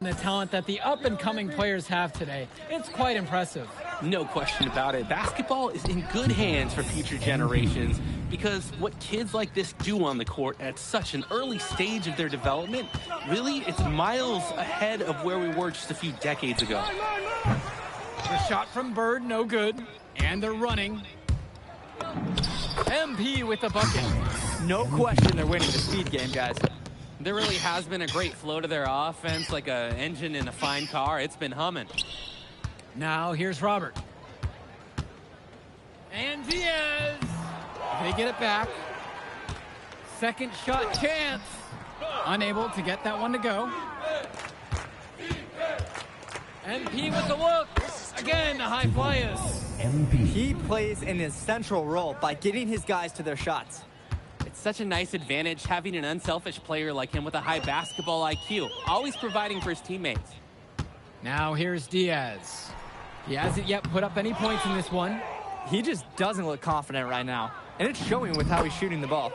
the talent that the up-and-coming players have today. It's quite impressive. No question about it. Basketball is in good hands for future generations because what kids like this do on the court at such an early stage of their development, really, it's miles ahead of where we were just a few decades ago. The shot from Bird, no good. And they're running. MP with the bucket. No question they're winning the speed game, guys. There really has been a great flow to their offense, like an engine in a fine car. It's been humming. Now here's Robert. And Diaz. They get it back. Second shot chance. Unable to get that one to go. MP with the look. Again, the high flyers. He plays an essential role by getting his guys to their shots. It's such a nice advantage having an unselfish player like him with a high basketball IQ, always providing for his teammates. Now here's Diaz. He hasn't yet put up any points in this one. He just doesn't look confident right now, and it's showing with how he's shooting the ball.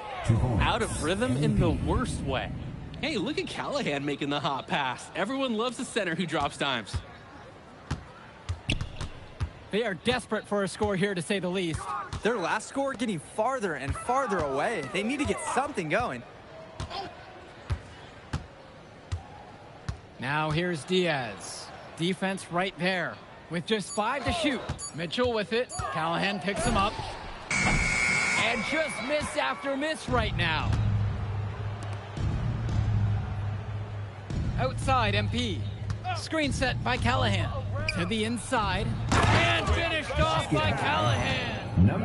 Out of rhythm in the worst way. Hey, look at Callahan making the hot pass. Everyone loves a center who drops dimes. They are desperate for a score here, to say the least. Their last score getting farther and farther away. They need to get something going. Now here's Diaz. Defense right there. With just 5 to shoot. Mitchell with it. Callahan picks him up. And just miss after miss right now. Outside MP. Screen set by Callahan. To the inside. And finished off by Callahan.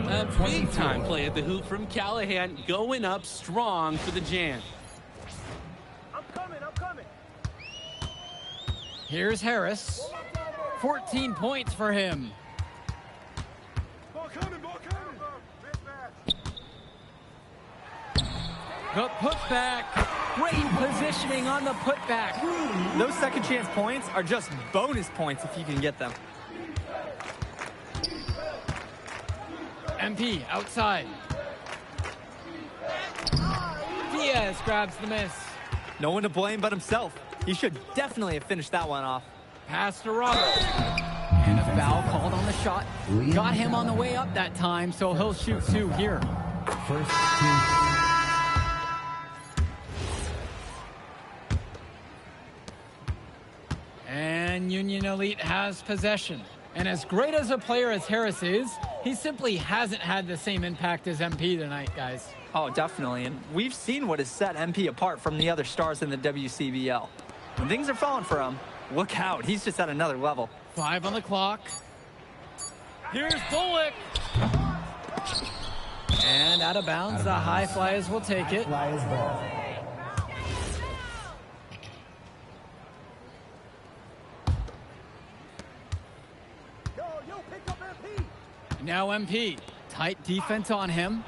A big-time play at the hoop from Callahan, going up strong for the jam. I'm coming. Here's Harris. 14 points for him. Ball coming. The putback. Great positioning on the putback. Those second chance points are just bonus points if you can get them. MP outside. Diaz grabs the miss. No one to blame but himself. He should definitely have finished that one off. Pass to Robert. And a foul called on the shot. Got him on the way up that time, so he'll shoot 2 here. First team. And Union Elite has possession. And as great as a player as Harris is, he simply hasn't had the same impact as MP tonight, guys. Oh, definitely. And we've seen what has set MP apart from the other stars in the WCBL. When things are falling for him, look out. He's just at another level. 5 on the clock. Here's Bullock. And out of bounds, the High Flyers will take it. Flyers ball. Yo, pick up MP. Now MP. Tight defense on him.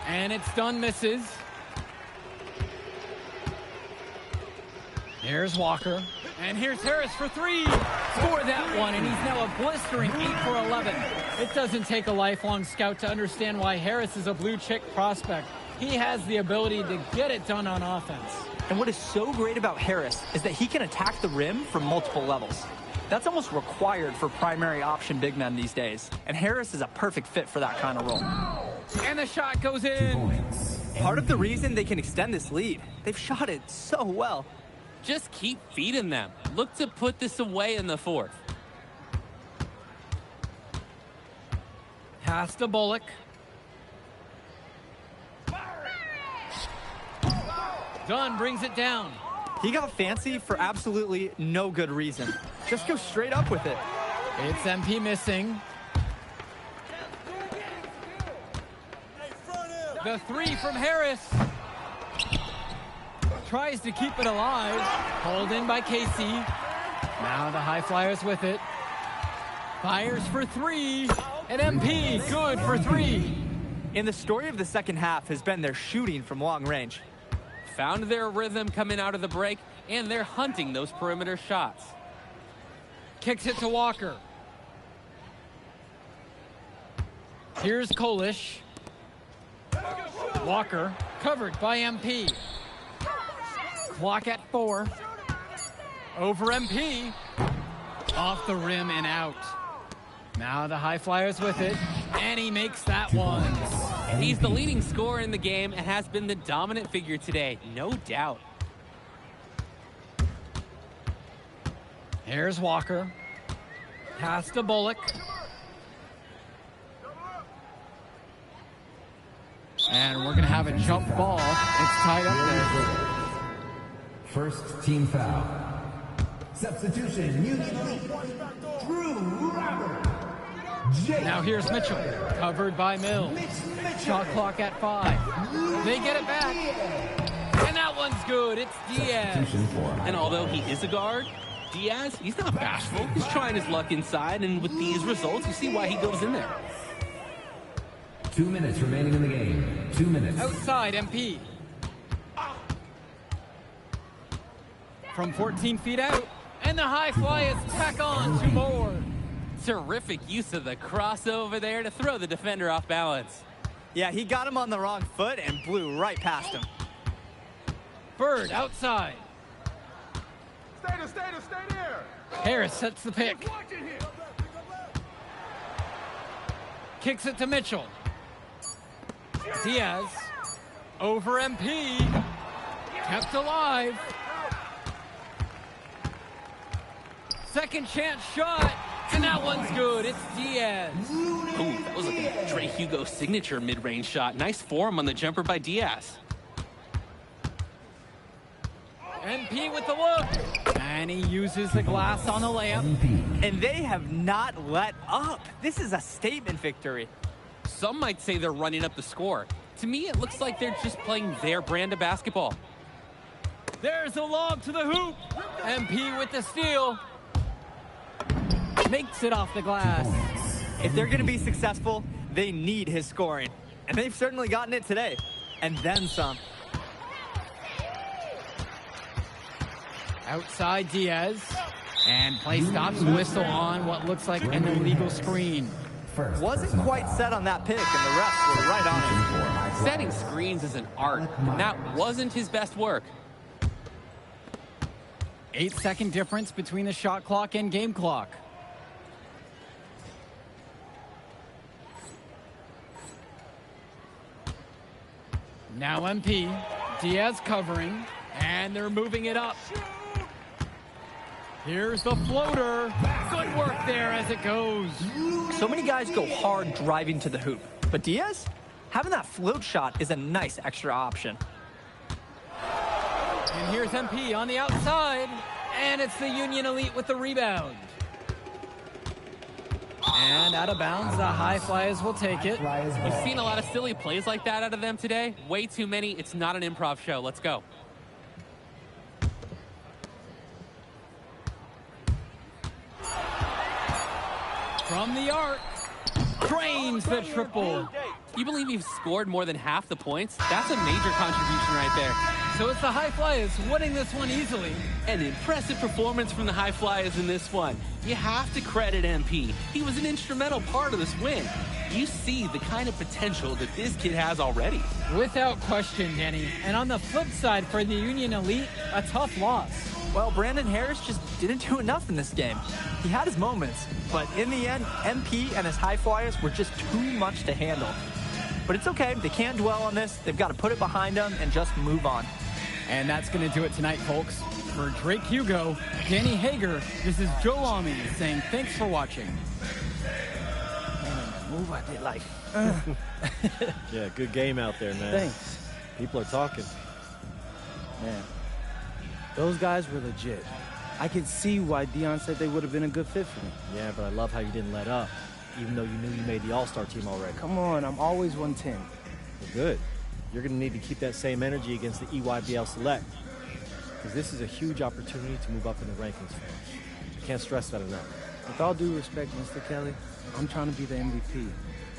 And it's done, misses. Here's Walker. And here's Harris for 3. Score that one, and he's now a blistering 8 for 11. It doesn't take a lifelong scout to understand why Harris is a blue-chip prospect. He has the ability to get it done on offense. And what is so great about Harris is that he can attack the rim from multiple levels. That's almost required for primary option big men these days. And Harris is a perfect fit for that kind of role. And the shot goes in. Part of the reason they can extend this lead, they've shot it so well. Just keep feeding them. Look to put this away in the 4th. Pass to Bullock. Dunn brings it down. He got fancy for absolutely no good reason. Just go straight up with it. It's MP missing. The 3 from Harris. Tries to keep it alive. Pulled in by Casey. Now the High Flyers with it. Fires for 3. And MP good for 3. And the story of the second half has been their shooting from long range. Found their rhythm coming out of the break, and they're hunting those perimeter shots. Kicks it to Walker. Here's Kolish. Walker covered by MP. Clock at 4. Over MP. Off the rim and out. Now the high flyers with it, and he makes that one. He's the leading scorer in the game and has been the dominant figure today, no doubt. Here's Walker. Pass to Bullock. And we're going to have a jump ball. It's tied up there. First team foul. Substitution, Union Elite. Drew Robert. Now here's Mitchell, covered by Mills. Shot clock at 5. They get it back. And that one's good. It's Diaz. And although he is a guard, Diaz, he's not bashful. He's trying his luck inside, and with these results, you see why he goes in there. 2 minutes remaining in the game. 2 minutes. Outside, MP. From 14 feet out. And the high fly is tack on 2 more. Terrific use of the crossover there to throw the defender off balance. Yeah, he got him on the wrong foot and blew right past him. Bird outside. Stay there. Harris sets the pick. Watch it here. Kicks it to Mitchell. Diaz. Over MP. Kept alive. Second chance shot. And that one's good. It's Diaz. Ooh, that was like a Dre Hugo signature mid-range shot. Nice form on the jumper by Diaz. MP with the look. And he uses the glass on the layup. And they have not let up. This is a statement victory. Some might say they're running up the score. To me, it looks like they're just playing their brand of basketball. There's a lob to the hoop. MP with the steal. Makes it off the glass. If they're going to be successful, they need his scoring. And they've certainly gotten it today. And then some. Outside Diaz. And play stops, whistle on what looks like an illegal screen. Wasn't quite set on that pick, and the refs were right on it. Setting screens is an art, and that wasn't his best work. 8-second difference between the shot clock and game clock. Now MP. Diaz covering, and they're moving it up. Here's the floater. Good work there as it goes. So many guys go hard driving to the hoop. But Diaz, having that float shot is a nice extra option. And here's MP on the outside. And it's the Union Elite with the rebound. And out of bounds, the high flyers will take it. You've seen a lot of silly plays like that out of them today. Way too many. It's not an improv show. Let's go. From the arc, drains the triple. You believe you've scored more than half the points? That's a major contribution right there. So it's the high flyers winning this one easily. An impressive performance from the high flyers in this one. You have to credit MP. He was an instrumental part of this win. You see the kind of potential that this kid has already. Without question, Denny. And on the flip side for the Union Elite, a tough loss. Well, Brandon Harris just didn't do enough in this game. He had his moments, but in the end, MP and his high flyers were just too much to handle. But it's okay. They can't dwell on this. They've got to put it behind them and just move on. And that's going to do it tonight, folks. For Drake Hugo, Danny Hager, this is Joe Lamy saying thanks for watching. Move, I did like. Yeah, good game out there, man. Thanks. People are talking. Man, those guys were legit. I could see why Dion said they would have been a good fit for me. Yeah, but I love how you didn't let up, even though you knew you made the All-Star team already. Come on, I'm always 110. Well, good. You're going to need to keep that same energy against the EYBL Select, because this is a huge opportunity to move up in the rankings for us. I can't stress that enough. With all due respect, Mr. Kelly, I'm trying to be the MVP.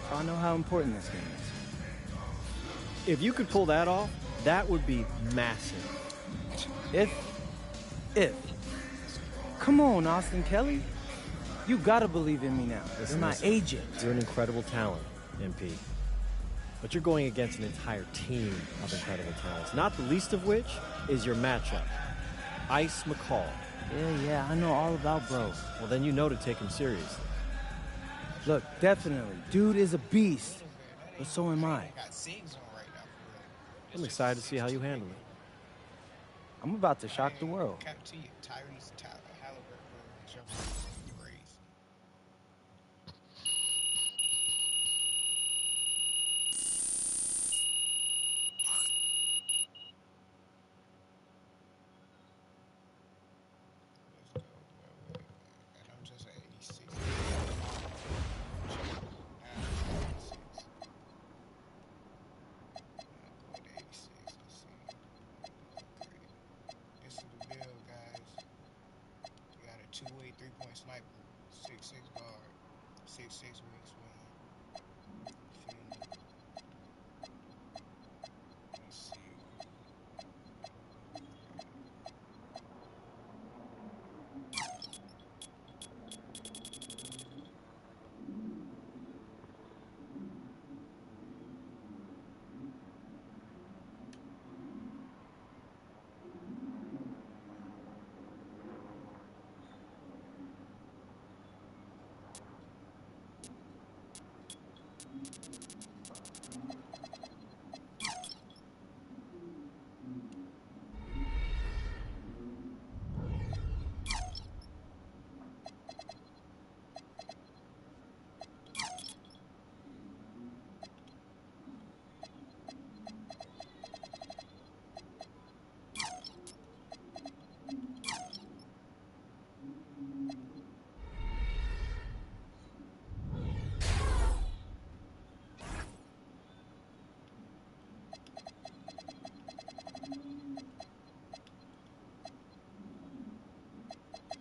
So I know how important this game is. If you could pull that off, that would be massive. If. Come on, Austin Kelly. You gotta believe in me now. You're my agent. You're an incredible talent, MP. But you're going against an entire team of incredible talents, not the least of which is your matchup, Ice McCall. Yeah, I know all about bro. Well, then you know to take him seriously. Look, definitely. Dude is a beast. But so am I. I'm excited to see how you handle it. I'm about to shock the world. Two-way three-point sniper, 6'6" guard, 6'6" wingspan. Let's see.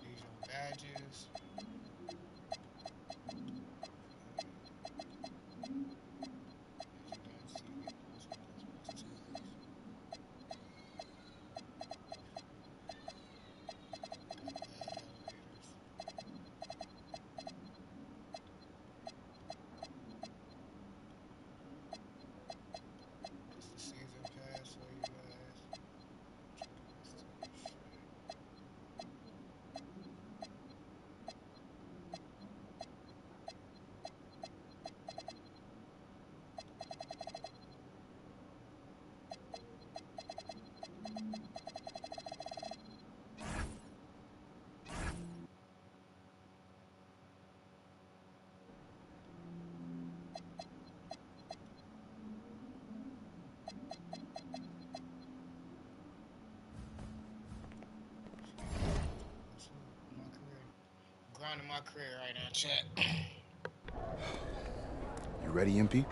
These are badges. It's the season pass for you guys. Grinding my career right now, chat. You ready, MP?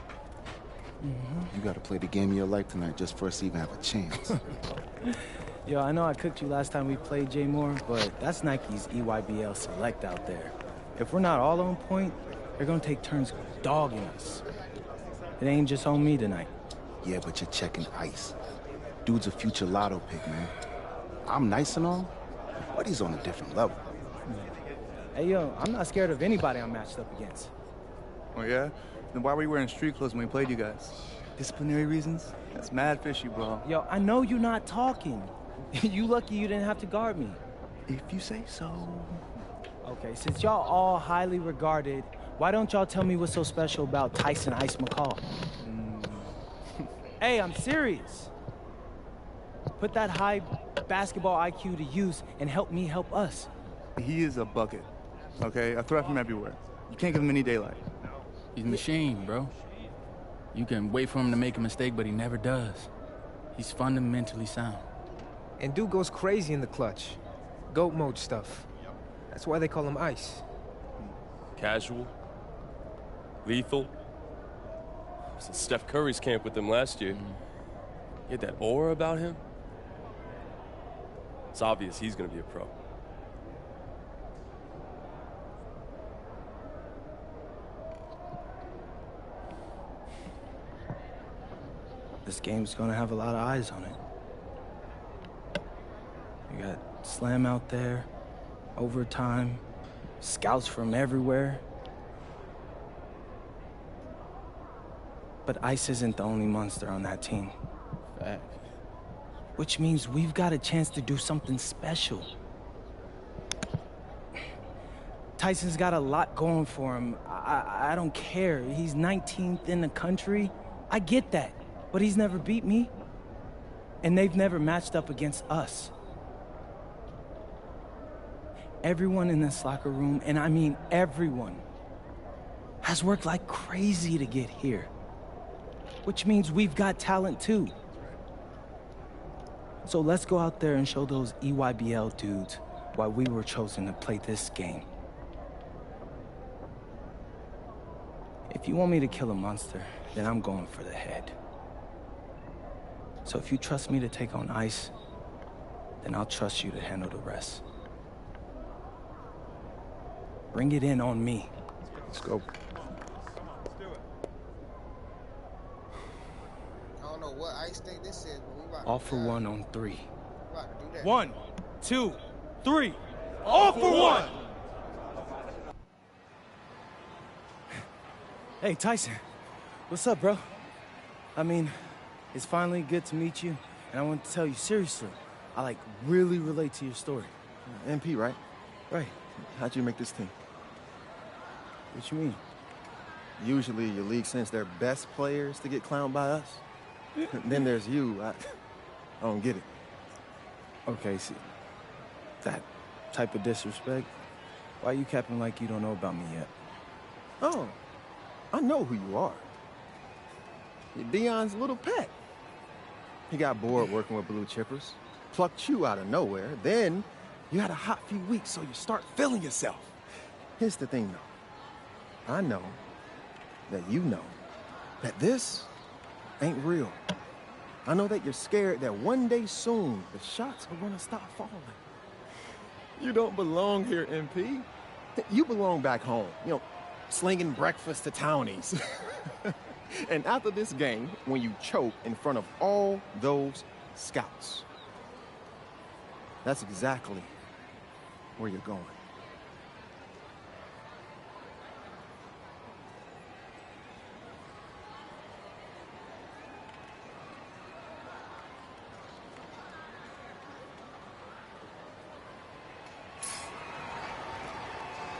You gotta play the game of your life tonight just for us to even have a chance. Yo, I know I cooked you last time we played J Moore, but that's Nike's EYBL Select out there. If we're not all on point, they're gonna take turns dogging us. It ain't just on me tonight. Yeah, but you're checking ice. Dude's a future lotto pick, man. I'm nice and all, but he's on a different level. Hey, yo, I'm not scared of anybody I'm matched up against. Oh, yeah? Then why were you wearing street clothes when we played you guys? Disciplinary reasons? That's mad fishy, bro. Yo, I know you're not talking. You lucky you didn't have to guard me. If you say so. Okay, since y'all all highly regarded, why don't y'all tell me what's so special about Tyson Ice McCall? Hey, I'm serious. Put that high basketball IQ to use and help me help us. He is a bucket, okay? A threat from everywhere. You can't give him any daylight. He's a machine, bro. You can wait for him to make a mistake, but he never does. He's fundamentally sound. And dude goes crazy in the clutch. GOAT mode stuff. That's why they call him Ice. Casual. Lethal. I was at Steph Curry's camp with him last year. He had that aura about him. It's obvious he's gonna be a pro. This game's gonna have a lot of eyes on it. You got Slam out there, overtime, scouts from everywhere. But Ice isn't the only monster on that team. Fact. Which means we've got a chance to do something special. Tyson's got a lot going for him. I don't care. He's 19th in the country. I get that. But he's never beat me. And they've never matched up against us. Everyone in this locker room, and I mean everyone, has worked like crazy to get here. Which means we've got talent too. So let's go out there and show those EYBL dudes why we were chosen to play this game. If you want me to kill a monster, then I'm going for the head. So if you trust me to take on Ice, then I'll trust you to handle the rest. Bring it in on me. Let's go. I don't know what Ice think this is, but we about All for one on 3. about to do that. 1, 2, 3. All for one! Hey, Tyson. What's up, bro? I mean, it's finally good to meet you, and I want to tell you seriously, I like really relate to your story. MP, right? Right. How'd you make this team? What you mean? Usually your league sends their best players to get clowned by us. Then there's you. I don't get it. Okay, see, that type of disrespect, why you capping like you don't know about me yet? Oh, I know who you are. You're Dion's little pet. He got bored working with blue chippers, plucked you out of nowhere, then you had a hot few weeks, so you start feeling yourself. Here's the thing, though. I know that you know that this ain't real. I know that you're scared that one day soon the shots are gonna stop falling. You don't belong here, MP. You belong back home, you know, slinging breakfast to townies. And after this game, when you choke in front of all those scouts, that's exactly where you're going.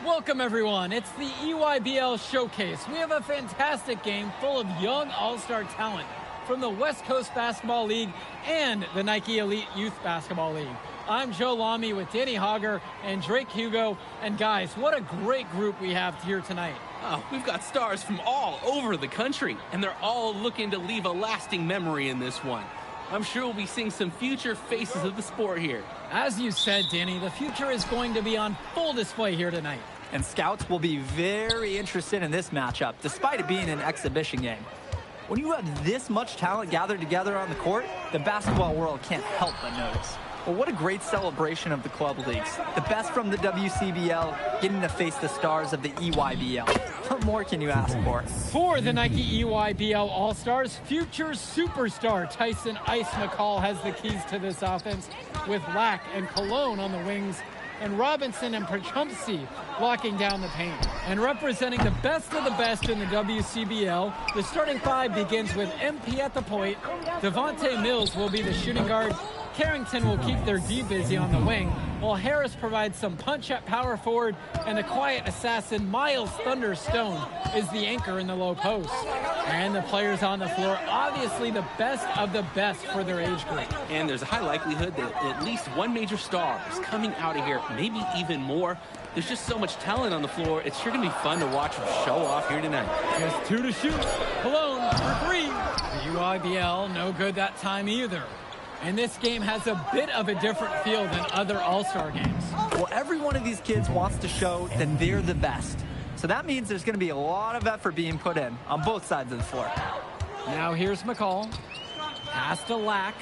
Welcome, everyone. It's the EYBL Showcase. We have a fantastic game full of young all-star talent from the West Coast Basketball League and the Nike Elite Youth Basketball League. I'm Joe Lamy with Danny Hogger and Drake Hugo. And guys, what a great group we have here tonight. Oh, we've got stars from all over the country, and they're all looking to leave a lasting memory in this one. I'm sure we'll be seeing some future faces of the sport here. As you said, Danny, the future is going to be on full display here tonight. And scouts will be very interested in this matchup, despite it being an exhibition game. When you have this much talent gathered together on the court, the basketball world can't help but notice. Well, what a great celebration of the club leagues. The best from the WCBL getting to face the stars of the EYBL. What more can you ask for? For the Nike EYBL All-Stars, future superstar Tyson Ice McCall has the keys to this offense, with Lack and Cologne on the wings, and Robinson and Perchumpsey locking down the paint. And representing the best of the best in the WCBL, the starting five begins with MP at the point. Devontae Mills will be the shooting guard. Carrington will keep their D busy on the wing, while Harris provides some punch at power forward, and the quiet assassin Miles Thunder Stone is the anchor in the low post. And the players on the floor, obviously the best of the best for their age group. And there's a high likelihood that at least one major star is coming out of here, maybe even more. There's just so much talent on the floor. It's sure going to be fun to watch them show off here tonight. Just 2 to shoot. Cologne for 3. The UIBL, no good that time either. And this game has a bit of a different feel than other All-Star games. Well, every one of these kids wants to show that they're the best. So that means there's going to be a lot of effort being put in on both sides of the floor. Now here's McCall. Pass to Lack.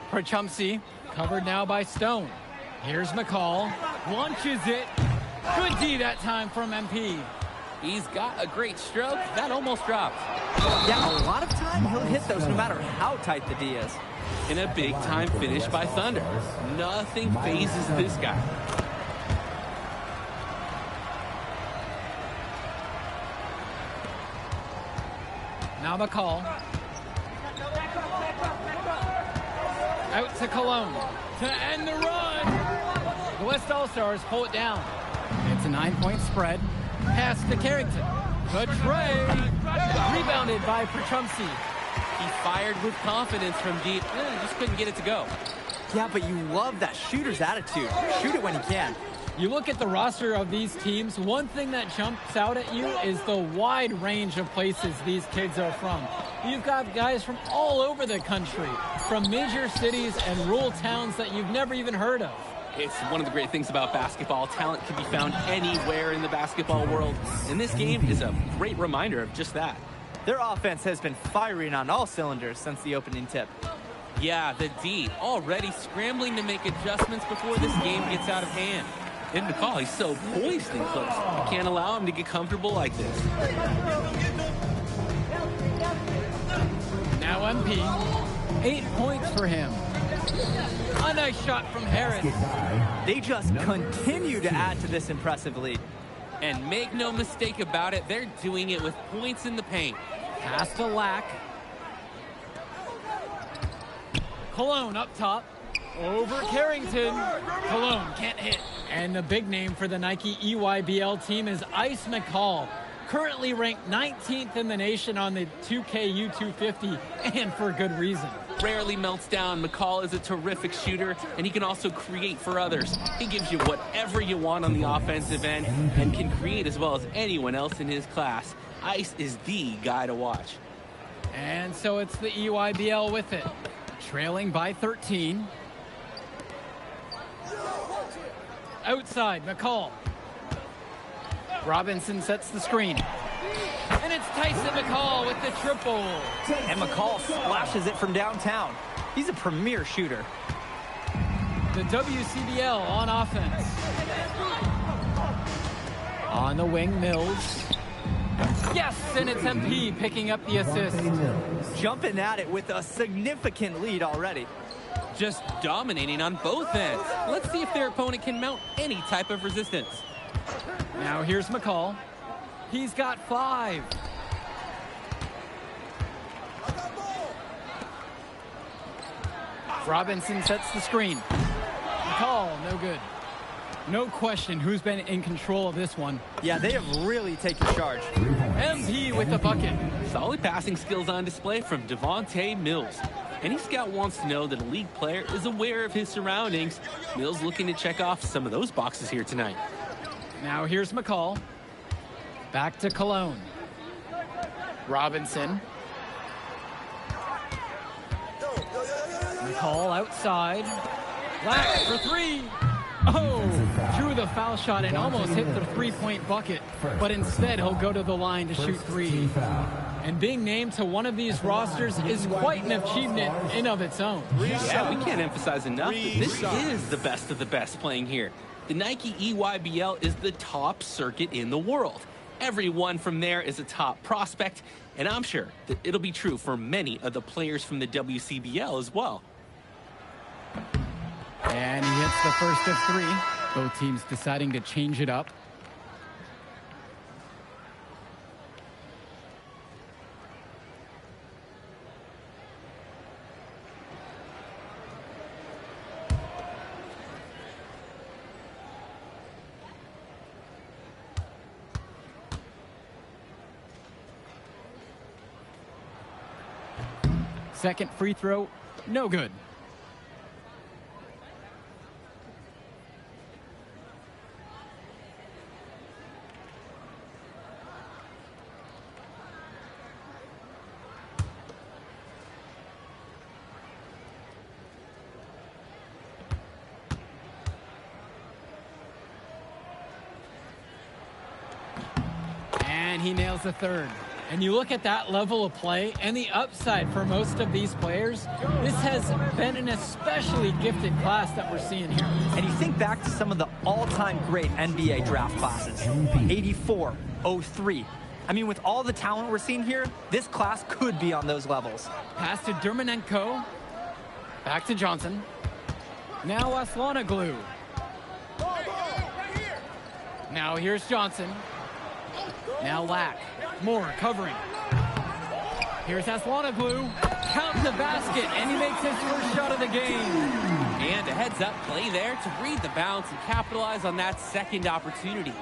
Perchumpsey, covered now by Stone. Here's McCall. Launches it. Good D that time from MP. He's got a great stroke. That almost dropped. Yeah, a lot of time he'll hit those no matter how tight the D is. And a big-time finish by Thunder. Nothing phases this guy. Now McCall. Out to Cologne to end the run. The West All-Stars pull it down. It's a 9-point spread. Pass to Carrington. The tray. Rebounded by Petrumsky. He fired with confidence from deep. Just couldn't get it to go. Yeah, but you love that shooter's attitude. Shoot it when he can. You look at the roster of these teams, one thing that jumps out at you is the wide range of places these kids are from. You've got guys from all over the country, from major cities and rural towns that you've never even heard of. It's one of the great things about basketball. Talent can be found anywhere in the basketball world, and this game is a great reminder of just that. Their offense has been firing on all cylinders since the opening tip. Yeah, the D already scrambling to make adjustments before this game gets out of hand. And McCall, he's so poised and close. You can't allow him to get comfortable like this. Now MP, 8 points for him. A nice shot from Harris. They just continue to add to this impressive lead. And make no mistake about it, they're doing it with points in the paint. Pass to Lack. Cologne up top. Over Carrington. Cologne can't hit. And the big name for the Nike EYBL team is Ice McCall. Currently ranked 19th in the nation on the 2K U250, and for good reason. Rarely melts down. McCall is a terrific shooter, and he can also create for others. He gives you whatever you want on the offensive end and can create as well as anyone else in his class. Ice is the guy to watch. And so it's the EYBL with it. Trailing by 13. Outside, McCall. Robinson sets the screen. And it's Tyson McCall with the triple. And McCall splashes it from downtown. He's a premier shooter. The WCBL on offense. On the wing, Mills. Yes, and it's MP picking up the assist. Jumping at it with a significant lead already. Just dominating on both ends. Let's see if their opponent can mount any type of resistance. Now here's McCall. He's got 5. Robinson sets the screen. McCall, no good. No question who's been in control of this one. Yeah, they have really taken charge. MP with the bucket. Solid passing skills on display from Devontae Mills. Any scout wants to know that a league player is aware of his surroundings. Mills looking to check off some of those boxes here tonight. Now here's McCall. Back to Cologne. Robinson. McCall outside. Lack for 3. Oh, drew the foul shot and almost hit the 3-point bucket, but instead he'll go to the line to shoot 3. And being named to one of these rosters is quite an achievement in of its own. Yeah, we can't emphasize enough that this is the best of the best playing here. The Nike EYBL is the top circuit in the world. Everyone from there is a top prospect, and I'm sure that it'll be true for many of the players from the WCBL as well. And he hits the first of 3. Both teams deciding to change it up. Second free throw, no good. And he nails the third. And you look at that level of play and the upside for most of these players, this has been an especially gifted class that we're seeing here. And you think back to some of the all-time great NBA draft classes. 84, 03. I mean, with all the talent we're seeing here, this class could be on those levels. Pass to Dermanenko. Back to Johnson. Now Aslanoglu. Now here's Johnson. Now Lack. Moore covering. Here's Aslanoglu. Count the basket, and he makes his first shot of the game. And ahead heads up play there to read the bounce and capitalize on that second opportunity.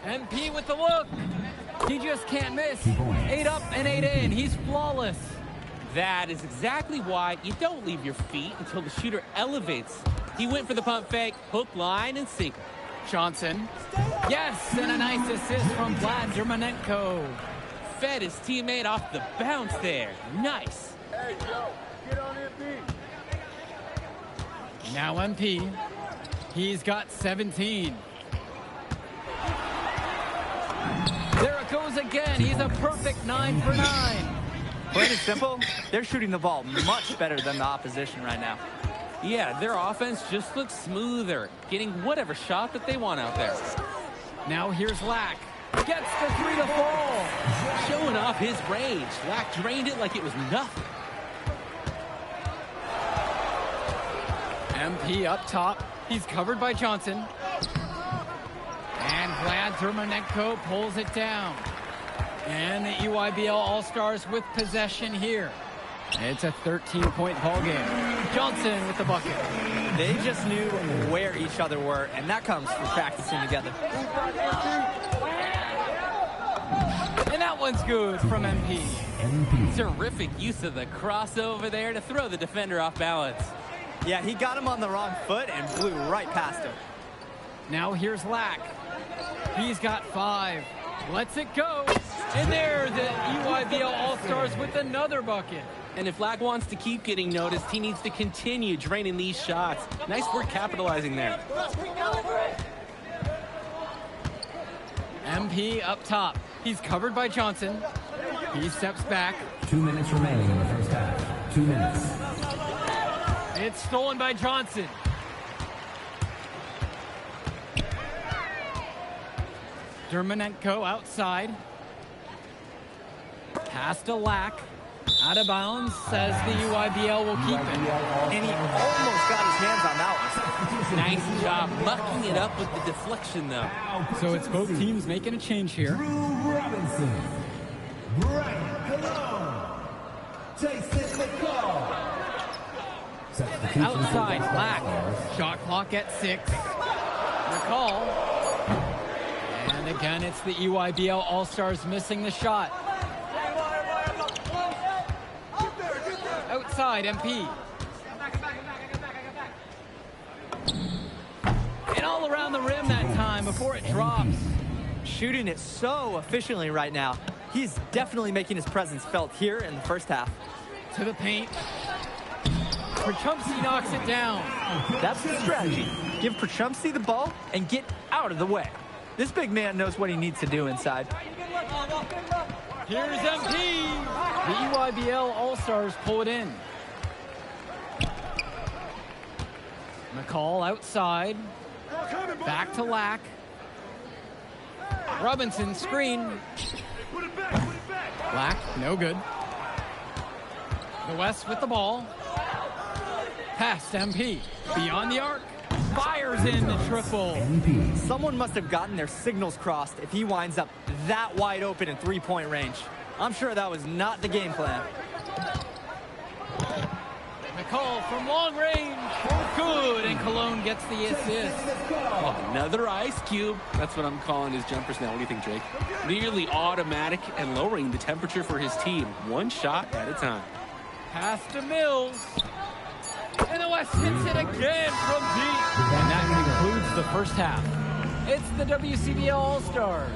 MP with the look. He just can't miss. 8 up and 8 in. He's flawless. That is exactly why you don't leave your feet until the shooter elevates. He went for the pump fake, hook, line, and sinker. Johnson. Yes, and a nice assist from Vlad Dermanenko. Fed his teammate off the bounce there. Nice. Hey, Joe, get on MP. Now MP. He's got 17. There it goes again. He's a perfect 9 for 9. Plain and simple, they're shooting the ball much better than the opposition right now. Yeah, their offense just looks smoother, getting whatever shot that they want out there. Now here's Lack. Gets the 3 to fall. Showing off his range. Lack drained it like it was nothing. MP up top. He's covered by Johnson. And Vlad Dermanenko pulls it down. And the EYBL All-Stars with possession here. It's a 13-point ball game. Johnson with the bucket. They just knew where each other were, and that comes from practicing together. And that one's good from MP. Terrific use of the crossover there to throw the defender off balance. Yeah, he got him on the wrong foot and blew right past him. Now here's Lack. He's got 5. Lets it go. And there, the EYBL All-Stars with another bucket. And if Lack wants to keep getting noticed, he needs to continue draining these shots. Nice work capitalizing there. MP up top. He's covered by Johnson. He steps back. 2 minutes remaining in the first half. 2 minutes. It's stolen by Johnson. Dermanenko outside. Pass to Lack. Out of bounds, says the EYBL will keep it. And he almost got his hands on that one. Nice job mucking it up with the deflection, though. So it's both teams making a change here. Robinson. Brian Cologne. Jason McCall. Outside, Lack. Shot clock at 6. McCall. And again, it's the EYBL All-Stars missing the shot. Outside, MP. And all around the rim that time before it drops. Shooting it so efficiently right now. He's definitely making his presence felt here in the first half. To the paint. Perchumsky knocks it down. That's the strategy. Give Perchumsky the ball and get out of the way. This big man knows what he needs to do inside. Here's MP. The EYBL All-Stars pull it in. McCall outside. Back to Lack. Robinson screen. Lack, no good. The West with the ball. Pass to MP. Beyond the arc. Fires in the triple. Someone must have gotten their signals crossed if he winds up that wide open in three-point range. I'm sure that was not the game plan. McCall from long range. Good, and Cologne gets the assist. Oh, another ice cube. That's what I'm calling his jumpers now. What do you think, Drake? Nearly automatic and lowering the temperature for his team. One shot at a time. Pass to Mills. And the West hits it again from deep. And that concludes the first half. It's the WCBL All-Stars.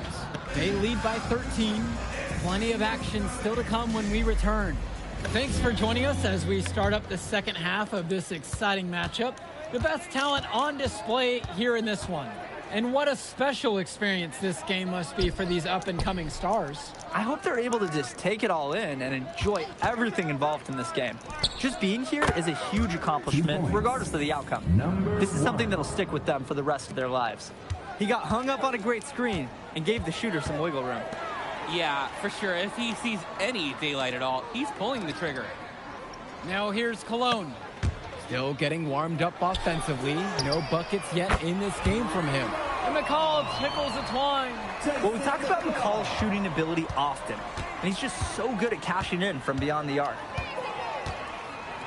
They lead by 13. Plenty of action still to come when we return. Thanks for joining us as we start up the second half of this exciting matchup. The best talent on display here in this one. And what a special experience this game must be for these up-and-coming stars. I hope they're able to just take it all in and enjoy everything involved in this game. Just being here is a huge accomplishment, regardless of the outcome. This is something that'll stick with them for the rest of their lives. He got hung up on a great screen and gave the shooter some wiggle room. Yeah, for sure. If he sees any daylight at all, he's pulling the trigger. Now here's Cologne. Still getting warmed up offensively. No buckets yet in this game from him. And McCall tickles the twine. Well, we talk about McCall's shooting ability often. And he's just so good at cashing in from beyond the arc.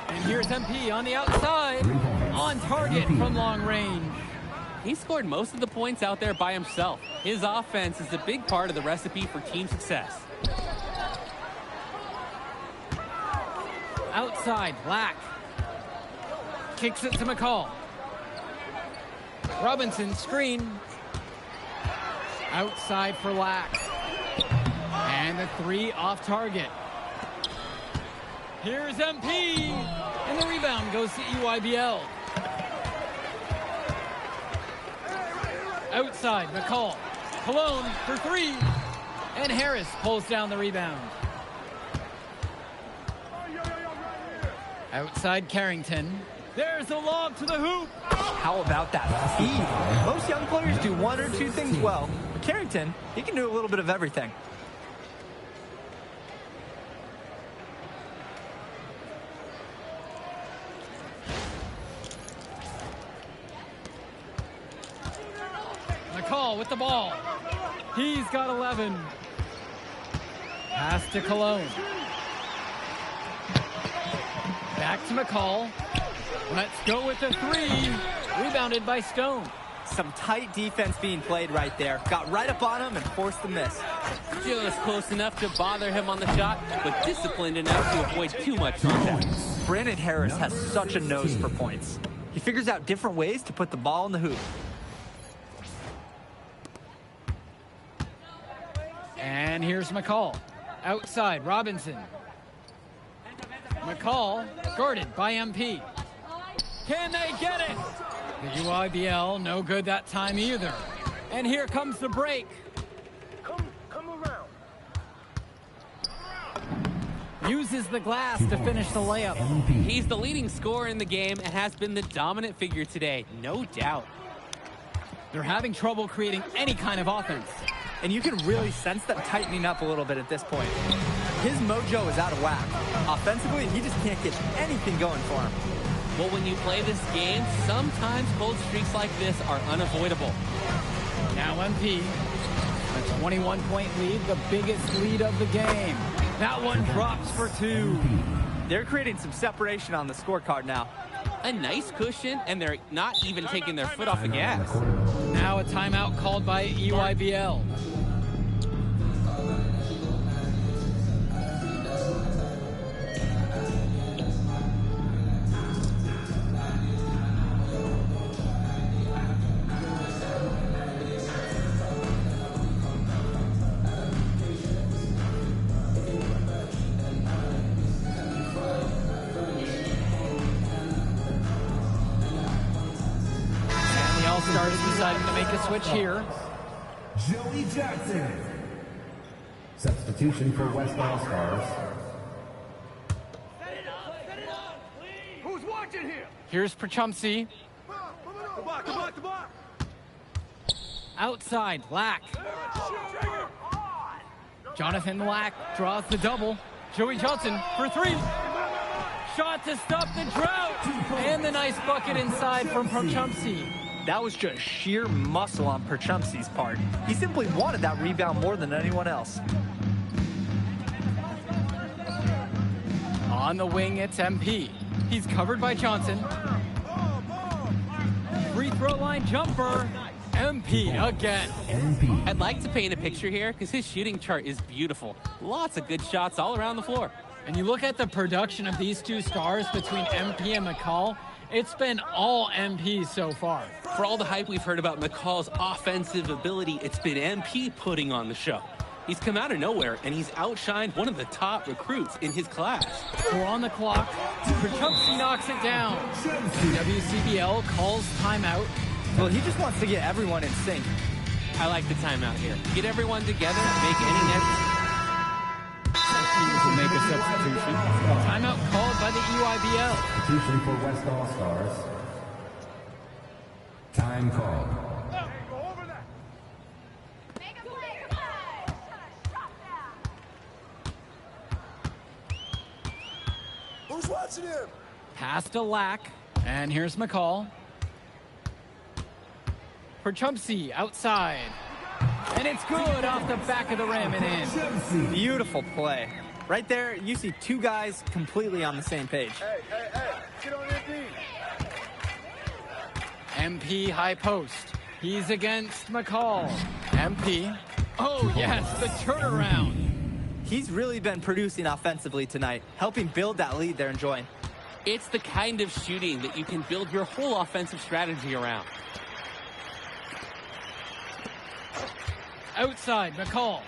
And Here's MP on the outside. On target from long range. He scored most of the points out there by himself. His offense is a big part of the recipe for team success. Outside, Black. Kicks it to McCall. Robinson, screen. Outside for Lack. And the three off target. Here's MP. And the rebound goes to EYBL. Outside, McCall. Cologne for three. And Harris pulls down the rebound. Outside Carrington. There's a lob to the hoop. How about that speed? Most young players do one or two things well. But Carrington, he can do a little bit of everything. McCall with the ball. He's got 11. Pass to Cologne. Back to McCall. Let's go with the three. Rebounded by Stone. Some tight defense being played right there. Got right up on him and forced the miss. Just close enough to bother him on the shot, but disciplined enough to avoid too much contact. Brandon Harris has such a nose for points. He figures out different ways to put the ball in the hoop. And here's McCall. Outside, Robinson. McCall, guarded by MP. Can they get it? The UIBL, no good that time either. And here comes the break. Come around. Uses the glass to finish the layup. He's the leading scorer in the game and has been the dominant figure today, no doubt. They're having trouble creating any kind of offense. And you can really sense them tightening up a little bit at this point. His mojo is out of whack. Offensively, he just can't get anything going for him. Well, when you play this game, sometimes cold streaks like this are unavoidable. Now MP, a 21-point lead, the biggest lead of the game. That one drops for two. They're creating some separation on the scorecard now. A nice cushion, and they're not even taking their foot off the gas. Now a timeout called by EYBL. Stars deciding to make a switch here. Joey Jackson. Substitution for West All-Stars. Who's watching here? Here's Perchumsey. Outside, Lack. Jonathan Lack draws the double. Joey Johnson for three. Shot to stop the drought. And the nice bucket inside from Perchumsey. That was just sheer muscle on Perchumsey's part. He simply wanted that rebound more than anyone else. On the wing, it's MP. He's covered by Johnson. Free throw line jumper. MP again. I'd like to paint a picture here because his shooting chart is beautiful. Lots of good shots all around the floor. And you look at the production of these two stars between MP and McCall, it's been all MP so far. For all the hype we've heard about McCall's offensive ability, it's been MP putting on the show. He's come out of nowhere, and he's outshined one of the top recruits in his class. 4 on the clock. Perchumsey knocks it down. WCBL calls timeout. Well, he just wants to get everyone in sync. I like the timeout here. Get everyone together, make any necessary. To make a substitution. Timeout called by the EYBL. Substitution for West All-Stars. Time called. Who's watching him? Pass to Lack. And here's McCall. Perchumsey outside. And it's good off the back of the rim and in. Beautiful play. Right there, you see two guys completely on the same page. Hey. Watch it on Nb. MP high post. He's against McCall. MP. Oh, yes, the turnaround. He's really been producing offensively tonight, helping build that lead they're enjoying. It's the kind of shooting that you can build your whole offensive strategy around. Outside, McCall.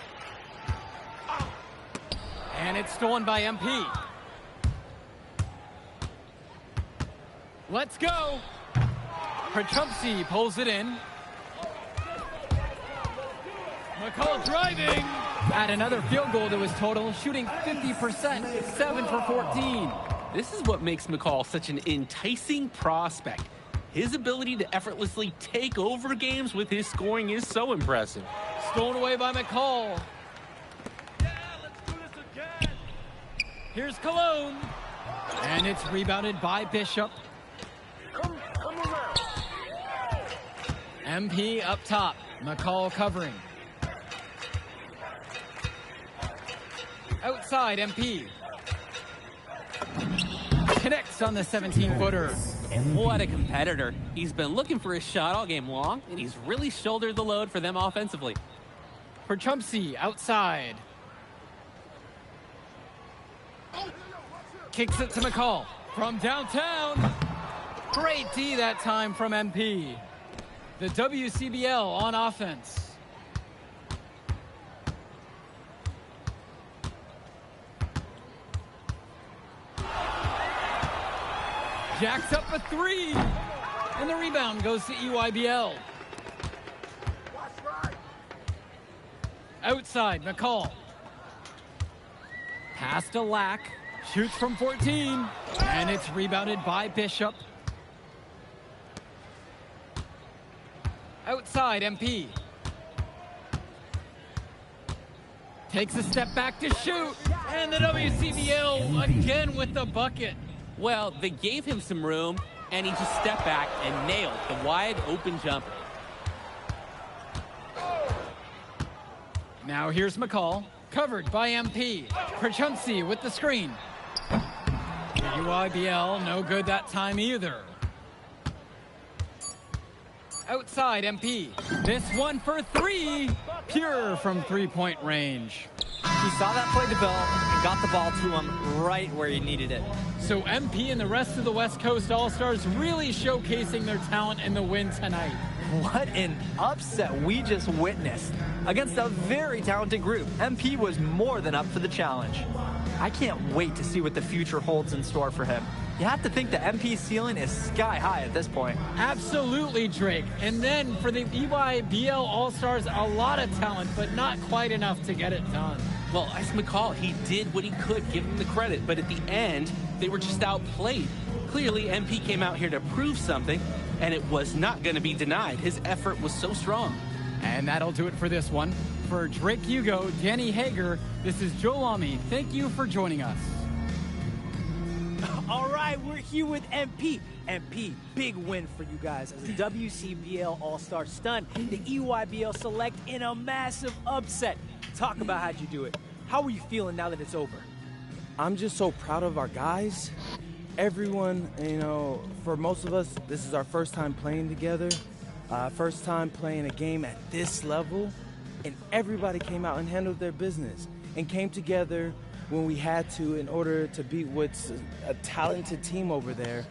And it's stolen by MP. Let's go. Petrumsky pulls it in. McCall driving. Add another field goal to his total, shooting 50%, 7 for 14. This is what makes McCall such an enticing prospect. His ability to effortlessly take over games with his scoring is so impressive. Stolen away by McCall. Here's Cologne. And it's rebounded by Bishop. Come around. MP up top. McCall covering. Outside, MP. Connects on the 17-footer. What a competitor. He's been looking for his shot all game long, and he's really shouldered the load for them offensively. Petrumsky outside. Kicks it to McCall from downtown. Great D that time from MP. The WCBL on offense. Jacks up a three. And the rebound goes to EYBL. Outside, McCall. Pass to Lack. Shoots from 14. And it's rebounded by Bishop. Outside, MP. Takes a step back to shoot. And the WCBL again with the bucket. Well, they gave him some room, and he just stepped back and nailed the wide open jumper. Now here's McCall, covered by MP. Petrumsky with the screen. UIBL, no good that time either. Outside, MP. This one for three. Pure from three-point range. He saw that play develop and got the ball to him right where he needed it. So MP and the rest of the West Coast All-Stars really showcasing their talent in the win tonight. What an upset we just witnessed. Against a very talented group, MP was more than up for the challenge. I can't wait to see what the future holds in store for him. You have to think the MP's ceiling is sky high at this point. Absolutely, Drake. And then for the EYBL All-Stars, a lot of talent, but not quite enough to get it done. Well, as McCall, he did what he could, give him the credit, but at the end, they were just outplayed. Clearly, MP came out here to prove something, and it was not going to be denied. His effort was so strong. And that'll do it for this one. For Drake Hugo, Danny Hager, this is Joe Lamy. Thank you for joining us. All right, we're here with MP. MP, big win for you guys as a WCBL All-Star stun. The EYBL Select in a massive upset. Talk about how'd you do it. How are you feeling now that it's over? I'm just so proud of our guys. Everyone, you know, for most of us, this is our first time playing together. First time playing a game at this level. And everybody came out and handled their business and came together when we had to in order to beat what's a talented team over there.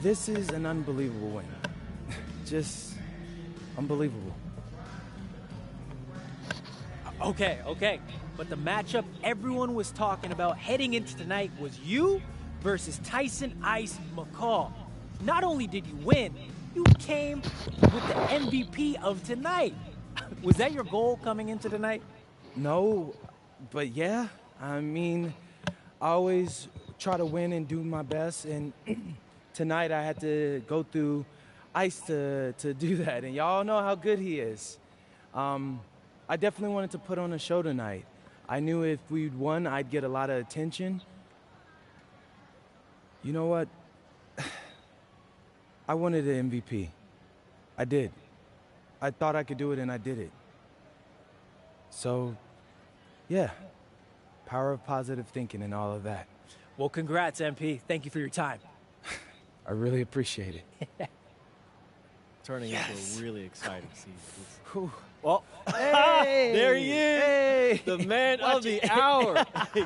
This is an unbelievable win. Just unbelievable. Okay. But the matchup everyone was talking about heading into tonight was you versus Tyson Ice McCall. Not only did you win, you came with the MVP of tonight. Was that your goal coming into tonight? No, but yeah. I mean, I always try to win and do my best, and tonight I had to go through Ice to do that, and y'all know how good he is. I definitely wanted to put on a show tonight. I knew if we'd won, I'd get a lot of attention. You know what? I wanted an MVP. I did. I thought I could do it, and I did it. So, yeah. Power of positive thinking and all of that. Well, congrats, MP. Thank you for your time. I really appreciate it. Turning Yes. into a really exciting season. Whew. Well, Hey! there he is, Hey! the man Watch of the it. hour.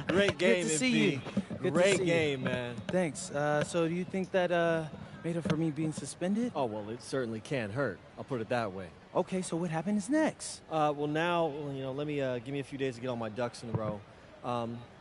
Great game, Good to see MP. you. Good to Great see game, you. man. Thanks. So do you think that made up for me being suspended? Oh, well, it certainly can't hurt. I'll put it that way. Okay, so what happens next? Well, now, let me give me a few days to get all my ducks in a row.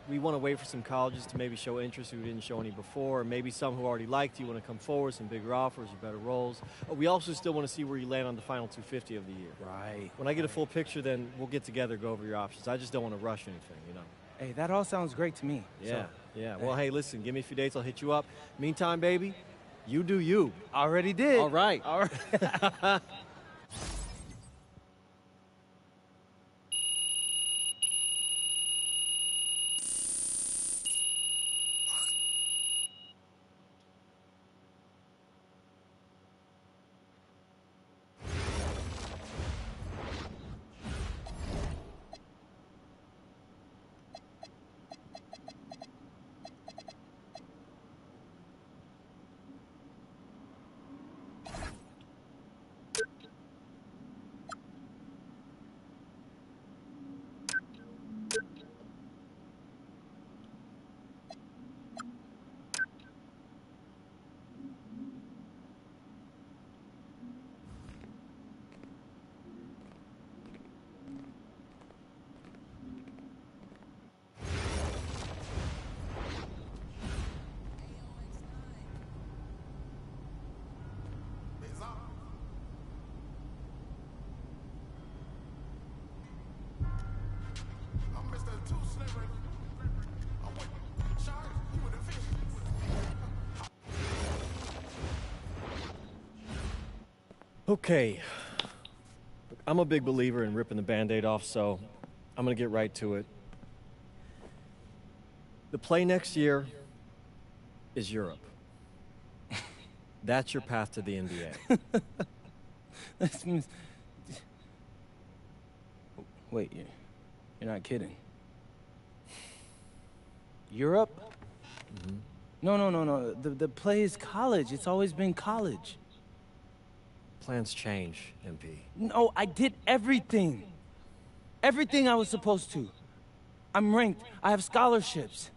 We want to wait for some colleges to maybe show interest who didn't show any before, or maybe some who already liked you want to come forward, some bigger offers or better roles. We also still want to see where you land on the final 250 of the year. Right. When I get a full picture, then we'll get together, go over your options. I just don't want to rush anything. Hey, that all sounds great to me. Yeah, So, yeah. Well, hey, listen, give me a few dates. I'll hit you up. Meantime, baby, you do you. already did. All right. All right. Okay. Look, I'm a big believer in ripping the Band-Aid off, so I'm going to get right to it. The play next year is Europe. That's your path to the NBA. That means- Wait, you're not kidding. Europe? Mm-hmm. No. The play is college. It's always been college. Plans change, MP. No, I did everything. Everything I was supposed to. I'm ranked. I have scholarships.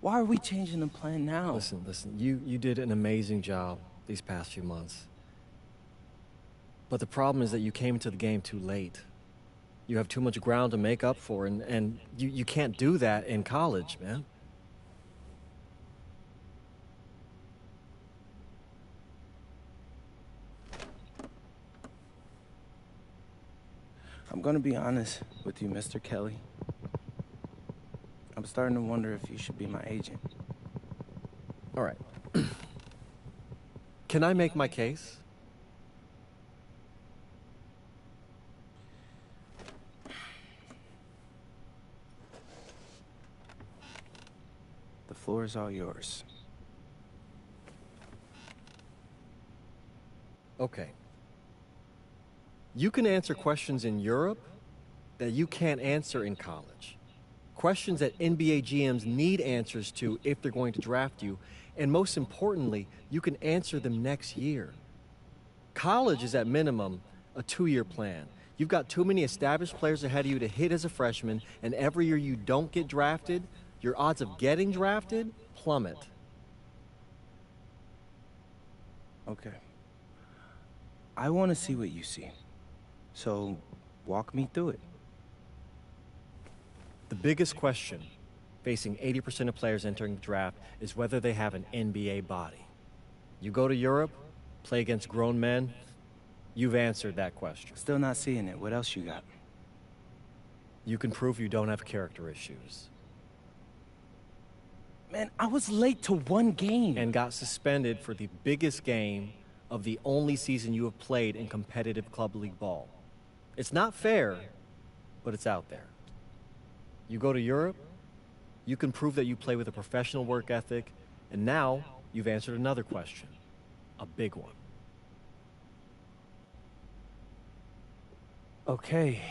Why are we changing the plan now? Listen. You did an amazing job these past few months. But the problem is that you came into the game too late. You have too much ground to make up for, and you can't do that in college, man. I'm gonna be honest with you, Mr. Kelly. I'm starting to wonder if you should be my agent. All right. Can I make my case? The floor is all yours. Okay. You can answer questions in Europe that you can't answer in college. Questions that NBA GMs need answers to if they're going to draft you. And most importantly, you can answer them next year. College is at minimum a 2-year plan. You've got too many established players ahead of you to hit as a freshman, and every year you don't get drafted, your odds of getting drafted plummet. Okay. I want to see what you see. So, walk me through it. The biggest question facing 80% of players entering the draft is whether they have an NBA body. You go to Europe, play against grown men, you've answered that question. Still not seeing it. What else you got? You can prove you don't have character issues. Man, I was late to one game. And got suspended for the biggest game of the only season you have played in competitive club league ball. It's not fair, but it's out there. You go to Europe, you can prove that you play with a professional work ethic, and now you've answered another question, a big one. Okay.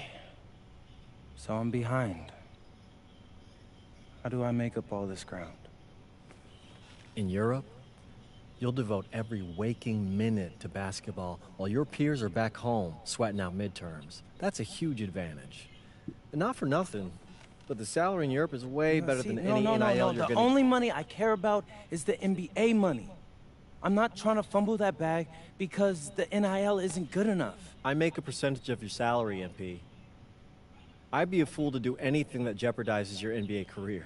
So I'm behind. How do I make up all this ground? In Europe, you'll devote every waking minute to basketball while your peers are back home sweating out midterms. That's a huge advantage. And not for nothing, but the salary in Europe is way better than any NIL you're The gonna... only money I care about is the NBA money. I'm not trying to fumble that bag because the NIL isn't good enough. I make a percentage of your salary, MP. I'd be a fool to do anything that jeopardizes your NBA career.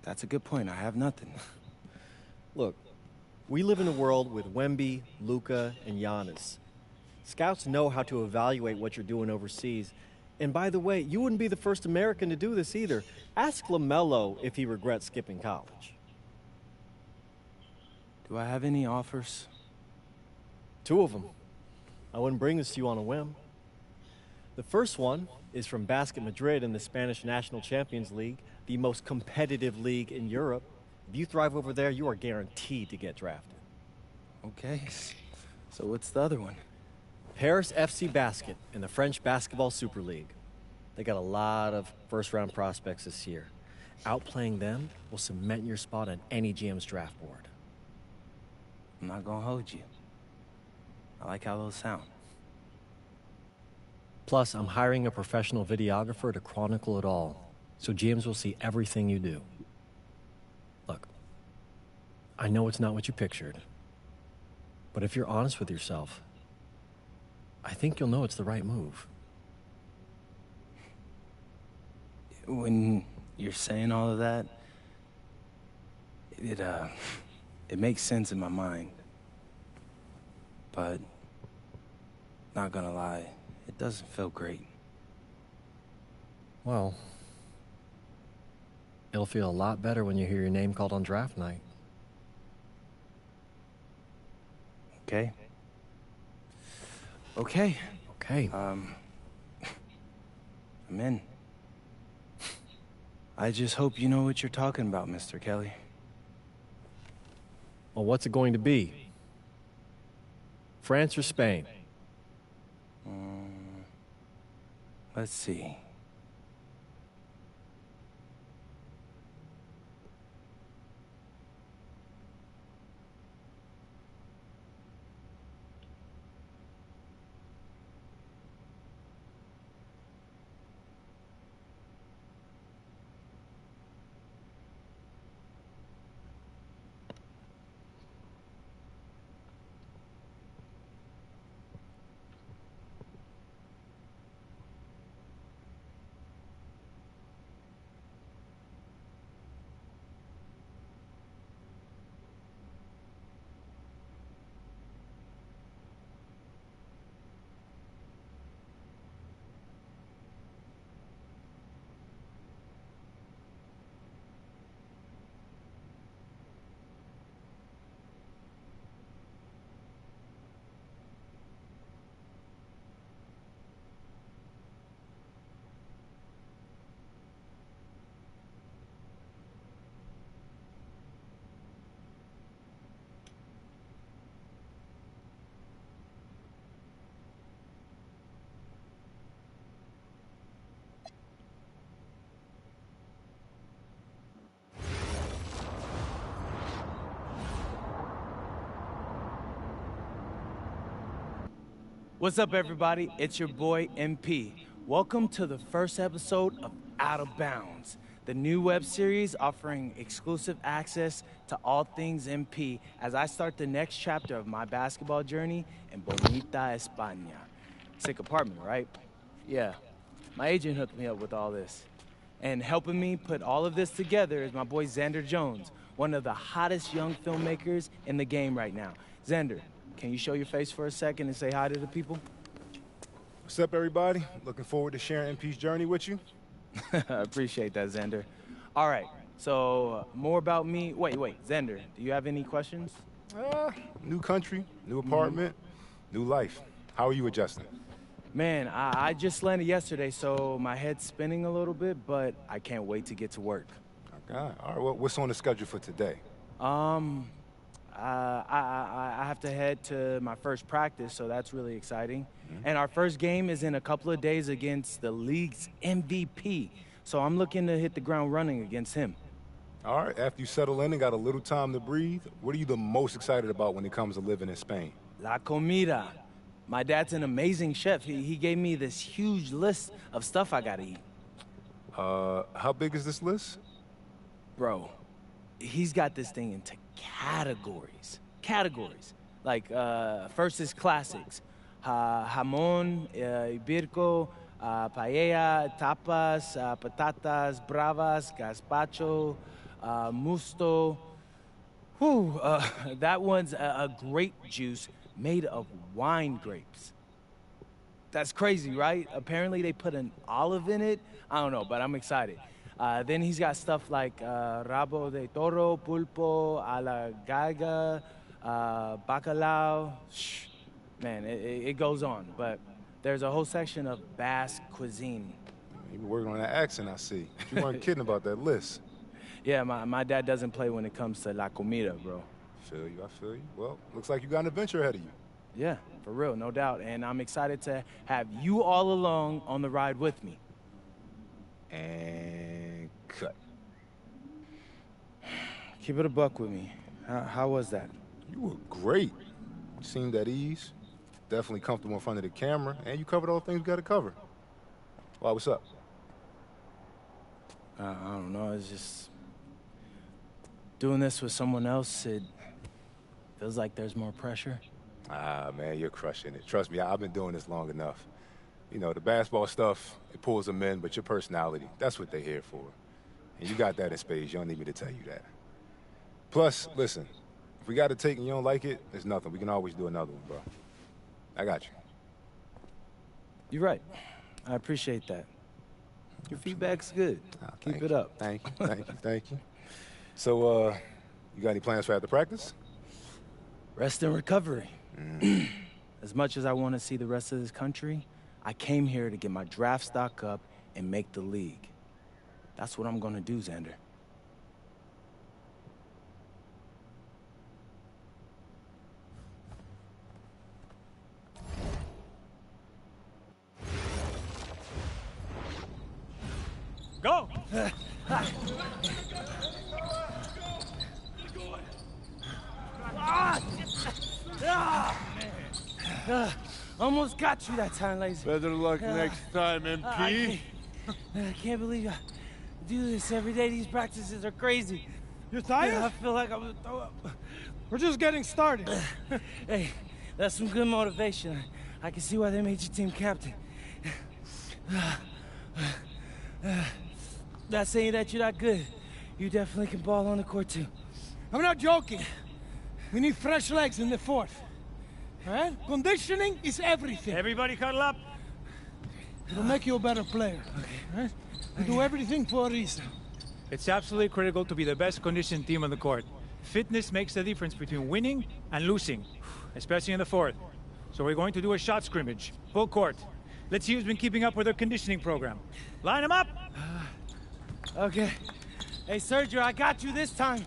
That's a good point. I have nothing. Look, we live in a world with Wemby, Luka, and Giannis. Scouts know how to evaluate what you're doing overseas. And by the way, you wouldn't be the first American to do this either. Ask LaMelo if he regrets skipping college. Do I have any offers? 2 of them. I wouldn't bring this to you on a whim. The first one is from Basket Madrid in the Spanish National Champions League, the most competitive league in Europe. If you thrive over there, you are guaranteed to get drafted. Okay. So what's the other one? Paris FC Basket in the French Basketball Super League. They got a lot of first-round prospects this year. Outplaying them will cement your spot on any GM's draft board. I'm not gonna hold you. I like how those sound. Plus, I'm hiring a professional videographer to chronicle it all, so GMs will see everything you do. Look, I know it's not what you pictured, but if you're honest with yourself, I think you'll know it's the right move. When you're saying all of that, it makes sense in my mind. But, not gonna lie, it doesn't feel great. Well, it'll feel a lot better when you hear your name called on draft night. Okay. Okay. Okay. I'm in. I just hope you know what you're talking about, Mr. Kelly. Well, what's it going to be? France or Spain? Let's see. What's up, everybody? It's your boy, MP. Welcome to the first episode of Out of Bounds, the new web series offering exclusive access to all things MP as I start the next chapter of my basketball journey in Bonita, España. Sick apartment, right? Yeah. My agent hooked me up with all this. And helping me put all of this together is my boy Xander Jones, one of the hottest young filmmakers in the game right now. Xander, can you show your face for a second and say hi to the people? What's up, everybody? Looking forward to sharing MP's journey with you. I appreciate that, Xander. All right, so more about me. Wait, Xander, do you have any questions? New country, new apartment, new life. How are you adjusting? Man, I just landed yesterday, so my head's spinning a little bit, but I can't wait to get to work. Okay. All right, well, what's on the schedule for today? I have to head to my first practice, so that's really exciting. And our first game is in a couple of days against the league's MVP. So I'm looking to hit the ground running against him. All right, after you settle in and got a little time to breathe, what are you the most excited about when it comes to living in Spain? La comida. My dad's an amazing chef. He gave me this huge list of stuff I gotta eat. How big is this list? Bro, he's got this thing into categories. Categories. Like, first is classics. Jamón, ibirco, paella, tapas, patatas bravas, gazpacho, musto. Whew, that one's a grape juice made of wine grapes. That's crazy, right? Apparently they put an olive in it. I don't know, but I'm excited. Then he's got stuff like rabo de toro, pulpo, a la galga, bacalao. Shh. Man, it goes on, but there's a whole section of Basque cuisine. You been working on that accent, I see. You weren't kidding about that list. Yeah, my dad doesn't play when it comes to la comida, bro. I feel you. Well, looks like you got an adventure ahead of you. Yeah, for real, no doubt. And I'm excited to have you all along on the ride with me. And cut. Keep it a buck with me. How was that? You were great. You seemed at ease. Definitely comfortable in front of the camera. And you covered all the things we got to cover. Why, what's up? I don't know, it's just... Doing this with someone else, it feels like there's more pressure. Ah, man, you're crushing it. Trust me, I've been doing this long enough. You know, the basketball stuff, it pulls them in, but your personality, that's what they're here for. And you got that in spades. You don't need me to tell you that. Plus, listen, if we got to take and you don't like it, there's nothing. We can always do another one, bro. I got you. You're right. I appreciate that. Your feedback's good. Keep it up. Thank you, thank you. So, you got any plans for after practice? Rest and recovery. As much as I want to see the rest of this country, I came here to get my draft stock up and make the league. That's what I'm gonna do, Xander. Go! Almost got you that time, Lazy. Better luck next time, MP. I can't believe I do this every day. These practices are crazy. You're tired? I feel like I'm gonna throw up. We're just getting started. Hey, that's some good motivation. I can see why they made you team captain. Not saying that you're not good. You definitely can ball on the court, too. I'm not joking. We need fresh legs in the fourth. All right? Conditioning is everything. Everybody cuddle up. It'll make you a better player. Okay. All right? We do everything for a reason. It's absolutely critical to be the best conditioned team on the court. Fitness makes the difference between winning and losing, especially in the fourth. So we're going to do a shot scrimmage, full court. Let's see who's been keeping up with their conditioning program. Line them up! Okay. Hey, Sergio, I got you this time.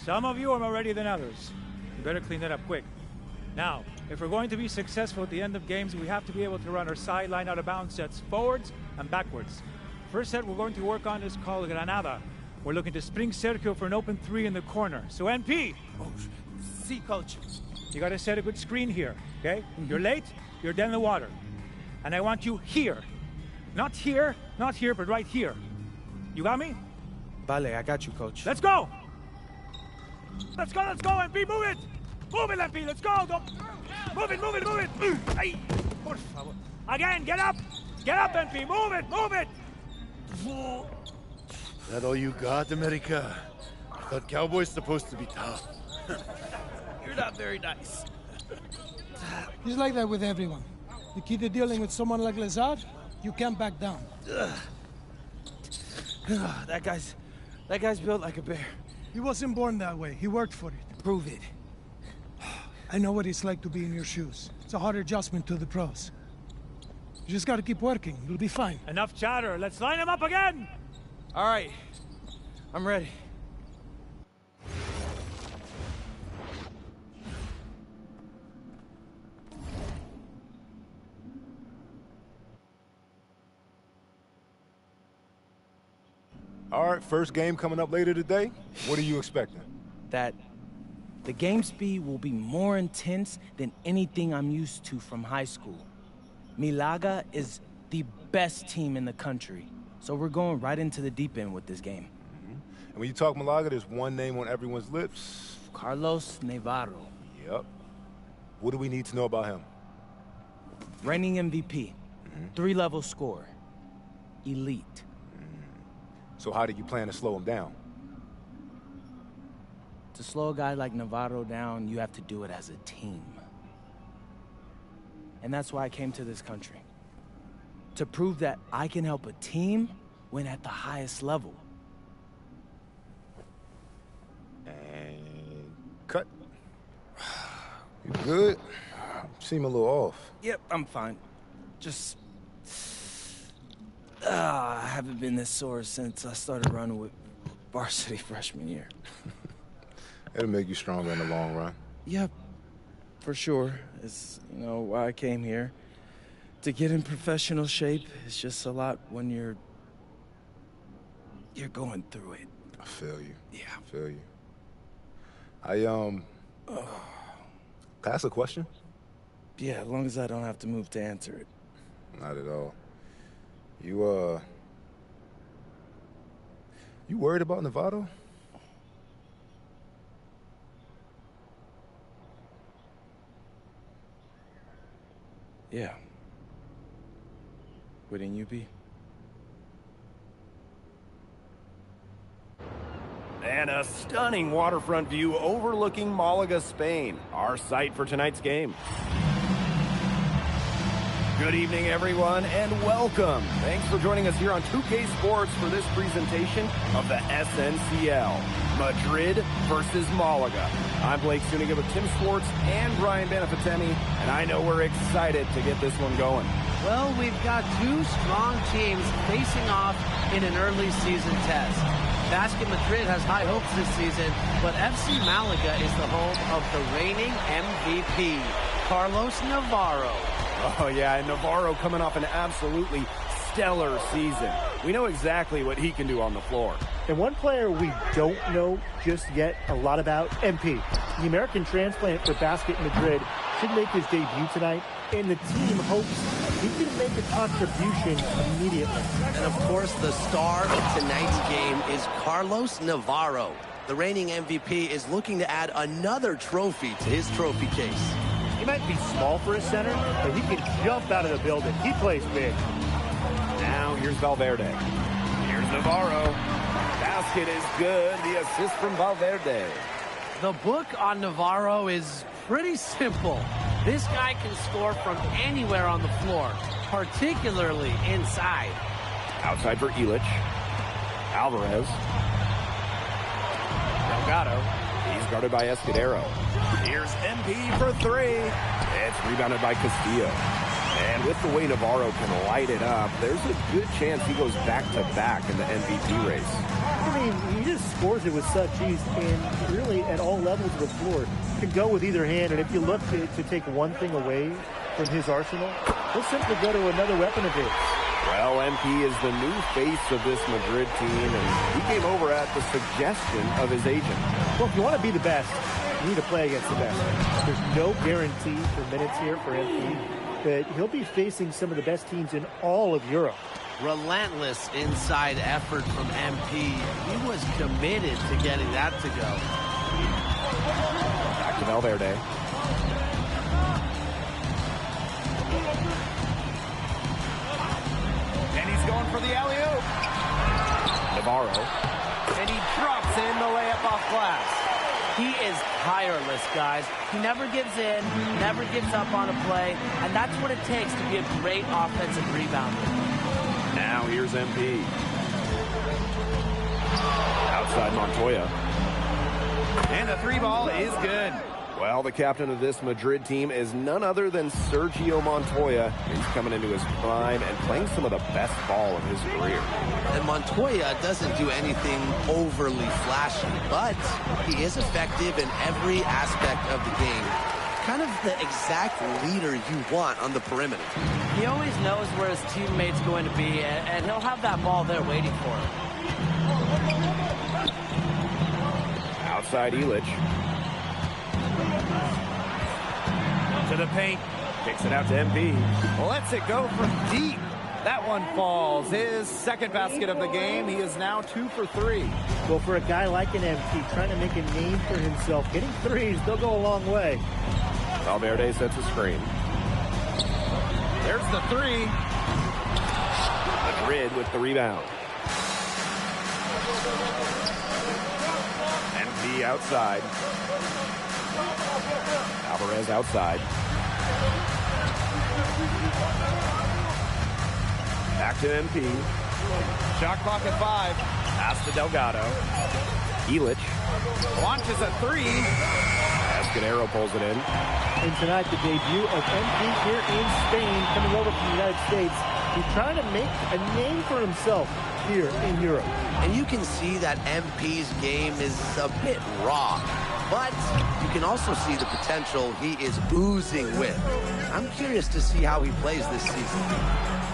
Some of you are more ready than others. You better clean that up quick. Now, if we're going to be successful at the end of games, we have to be able to run our sideline out of bounds sets forwards and backwards. First set we're going to work on is called Granada. We're looking to spring Sergio for an open 3 in the corner. So NP! Oh, see, coach. You gotta set a good screen here, okay? You're late, you're dead in the water. And I want you here. Not here, but right here. You got me? Vale, I got you, coach. Let's go! Let's go, MP, move it! Move it, MP, let's go! Don't... Move it! Ay, por favor. Again, get up! Get up, MP, move it! That all you got, America? I thought Cowboys supposed to be tough. You're not very nice. He's like that with everyone. The key to dealing with someone like Lazard, you can't back down. That guy's built like a bear. He wasn't born that way. He worked for it. Prove it. I know what it's like to be in your shoes. It's a hard adjustment to the pros. You just gotta keep working. You'll be fine. Enough chatter. Let's line him up again! All right. I'm ready. All right, first game coming up later today. What are you expecting? That the game speed will be more intense than anything I'm used to from high school. Milaga is the best team in the country, so we're going right into the deep end with this game. And when you talk Malaga, there's one name on everyone's lips. Carlos Navarro. Yep. What do we need to know about him? Reigning MVP. 3-level scorer. Elite. So how do you plan to slow him down? To slow a guy like Navarro down, you have to do it as a team. And that's why I came to this country. To prove that I can help a team win at the highest level. And cut. You good? You seem a little off. Yep, I'm fine. Just... I haven't been this sore since I started running with varsity freshman year. It'll make you stronger in the long run. Yep, for sure. It's, why I came here. To get in professional shape, it's just a lot when you're going through it. I feel you. Yeah. I feel you. Can I ask a question? Yeah, as long as I don't have to move to answer it. Not at all. You worried about Navarro? Yeah. Wouldn't you be? And a stunning waterfront view overlooking Malaga, Spain, our site for tonight's game. Good evening, everyone, and welcome. Thanks for joining us here on 2K Sports for this presentation of the SNCL, Madrid versus Malaga. I'm Blake Suniga with Tim Swartz and Brian Benefatemi, and I know we're excited to get this one going. Well, we've got two strong teams facing off in an early season test. Basket Madrid has high hopes this season, but FC Malaga is the home of the reigning MVP, Carlos Navarro. Oh, yeah, and Navarro coming off an absolutely stellar season. We know exactly what he can do on the floor. And one player we don't know just yet a lot about, MP. The American transplant for Basket Madrid should make his debut tonight, and the team hopes he can make a contribution immediately. And, of course, the star of tonight's game is Carlos Navarro. The reigning MVP is looking to add another trophy to his trophy case. He might be small for a center, but he can jump out of the building. He plays big. Now here's Valverde. Here's Navarro. Basket is good. The assist from Valverde. The book on Navarro is pretty simple. This guy can score from anywhere on the floor, particularly inside. Outside for Illich. Alvarez. Delgado. He's guarded by Escudero. Here's MP for three. It's rebounded by Castillo. And with the way Navarro can light it up, there's a good chance he goes back-to-back in the MVP race. I mean, he just scores it with such ease, and really at all levels of the floor. Can go with either hand, and if you look to take one thing away from his arsenal, he'll simply go to another weapon of his. Well, MP is the new face of this Madrid team, and he came over at the suggestion of his agent. Well, if you want to be the best, you need to play against the best. There's no guarantee for minutes here for MP, but he'll be facing some of the best teams in all of Europe. Relentless inside effort from MP. He was committed to getting that to go. Back to Valverde. And he's going for the alley-oop. Navarro. And he drops in the layup off glass. He is tireless, guys. He never gives in, never gives up on a play, and that's what it takes to be a great offensive rebounder. Now here's MP. Outside Montoya. And the three ball is good. Well, the captain of this Madrid team is none other than Sergio Montoya. He's coming into his prime and playing some of the best ball of his career. And Montoya doesn't do anything overly flashy, but he is effective in every aspect of the game. Kind of the exact leader you want on the perimeter. He always knows where his teammate's going to be, and he'll have that ball there waiting for him. Outside Illich. To the paint. Kicks it out to MP. Lets it go from deep. That one falls. His second basket of the game. He is now 2 for 3. Well, for a guy like an MP, trying to make a name for himself, hitting threes, they'll go a long way. Valverde sets a screen. There's the three. Madrid with the rebound. MP outside. Alvarez outside. Back to MP. Shot clock at 5. Pass to Delgado. Illich. Launches a three. Escudero pulls it in. And tonight, the debut of MP here in Spain, coming over from the United States. He's trying to make a name for himself here in Europe. And you can see that MP's game is a bit raw, but you can also see the potential he is oozing with. I'm curious to see how he plays this season.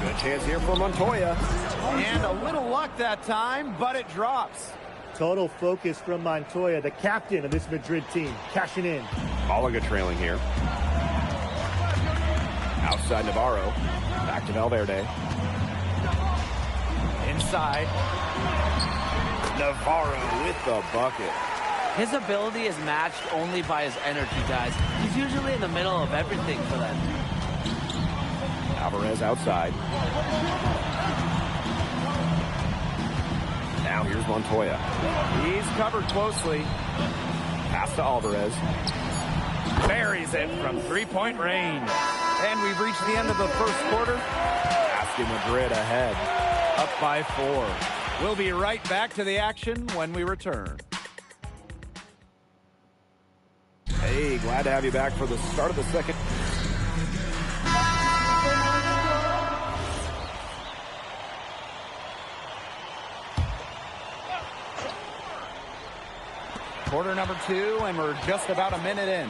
Good chance here for Montoya. And a little luck that time, but it drops. Total focus from Montoya, the captain of this Madrid team, cashing in. Malaga trailing here. Outside Navarro. Back to Valverde. Inside. Navarro with the bucket. His ability is matched only by his energy, guys. He's usually in the middle of everything for them. Alvarez outside. Now here's Montoya. He's covered closely. Pass to Alvarez. Buries it from three-point range. And we've reached the end of the first quarter. Basket Madrid ahead. Up by 4. We'll be right back to the action when we return. Hey, glad to have you back for the start of the second. Quarter number 2, and we're just about a minute in.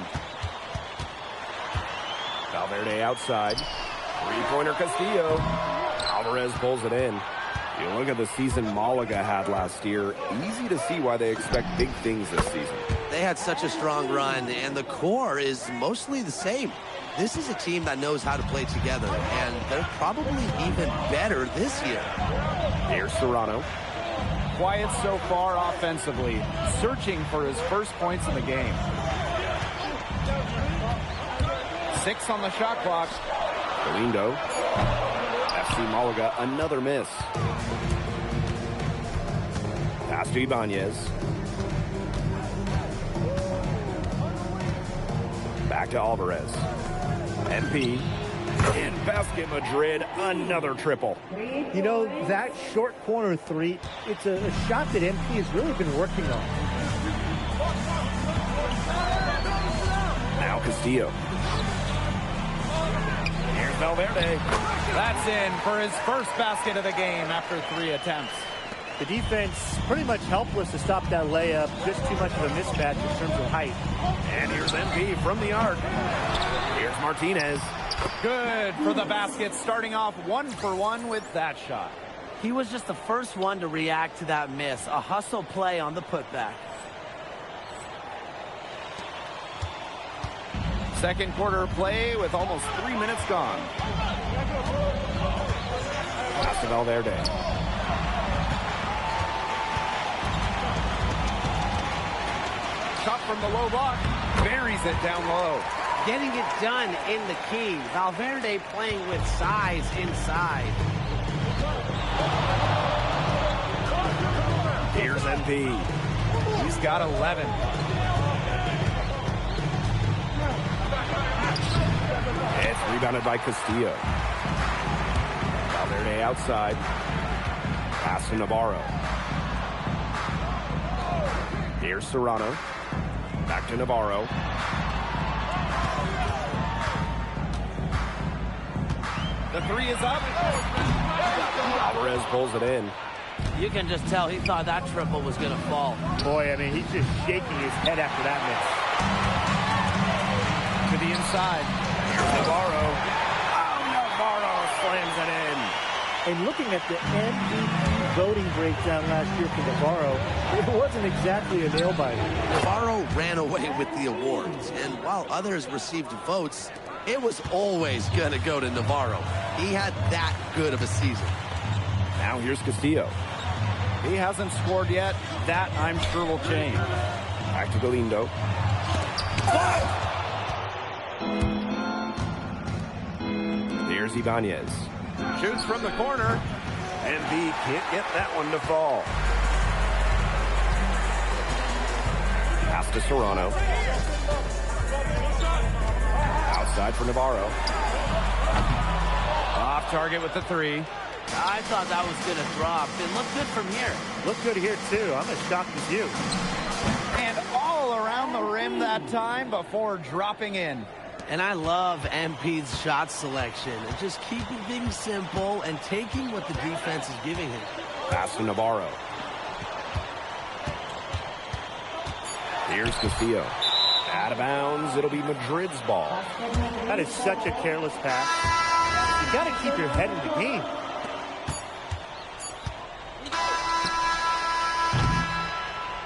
Valverde outside. Three-pointer Castillo. Alvarez pulls it in. You look at the season Malaga had last year, easy to see why they expect big things this season. They had such a strong run, and the core is mostly the same. This is a team that knows how to play together, and they're probably even better this year. Here's Serrano. Quiet so far offensively, searching for his first points in the game. 6 on the shot clock. Galindo. FC Malaga, another miss. Pass to Ibanez. Back to Alvarez. MP. In basket Madrid, another triple. You know, that short corner three, it's a shot that MP has really been working on. Now Castillo. Here's Valverde. That's in for his first basket of the game after 3 attempts. The defense pretty much helpless to stop that layup. Just too much of a mismatch in terms of height. And here's MP from the arc. Here's Martinez. Good for the basket, starting off 1 for 1 with that shot. He was just the first one to react to that miss. A hustle play on the putback. Second quarter play with almost 3 minutes gone. Pass to Valverde. Shot from the low block. Buries it down low. Getting it done in the key. Valverde playing with size inside. Here's MP. He's got 11. It's rebounded by Castillo. Valverde outside. Pass to Navarro. Here's Serrano. Back to Navarro. The 3 is up. Alvarez pulls it in. You can just tell he thought that triple was going to fall. Boy, I mean, he's just shaking his head after that miss. To the inside. Here's Navarro. Oh, Navarro slams it in. And looking at the MVP voting breakdown last year for Navarro, it wasn't exactly a nail-biter. Navarro ran away with the awards, and while others received votes, it was always going to go to Navarro. He had that good of a season. Now here's Castillo. He hasn't scored yet. That, I'm sure, will change. Back to Galindo. Here's Ibanez. Shoots from the corner. MB can't get that one to fall. Pass to Serrano. Outside for Navarro. Off target with the 3. I thought that was going to drop. It looked good from here. Looked good here, too. I'm as shocked as you. And all around the rim that time before dropping in. And I love MP's shot selection. And just keeping things simple and taking what the defense is giving him. Pass to Navarro. Here's Castillo. Out of bounds. It'll be Madrid's ball. That is such a careless pass. You got to keep your head in the game.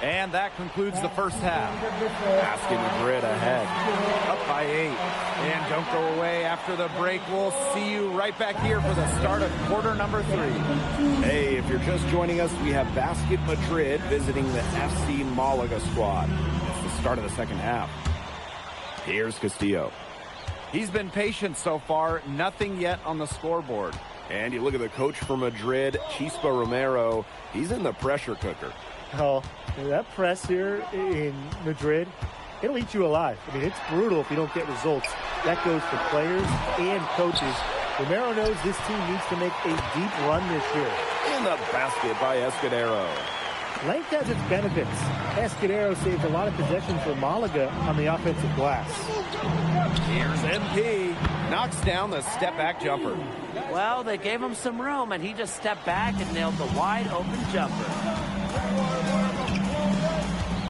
And that concludes the first half. Basket Madrid ahead. Up by 8. And don't go away after the break. We'll see you right back here for the start of quarter number 3. Hey, if you're just joining us, we have Basket Madrid visiting the FC Malaga squad. It's the start of the second half. Here's Castillo. He's been patient so far. Nothing yet on the scoreboard. And you look at the coach for Madrid, Chispa Romero. He's in the pressure cooker. Oh, that press here in Madrid, it'll eat you alive. I mean, it's brutal if you don't get results. That goes for players and coaches. Romero knows this team needs to make a deep run this year. In the basket by Escudero. Length has its benefits. Escudero saved a lot of possessions for Malaga on the offensive glass. Here's MP. Knocks down the step-back jumper. Well, they gave him some room, and he just stepped back and nailed the wide-open jumper.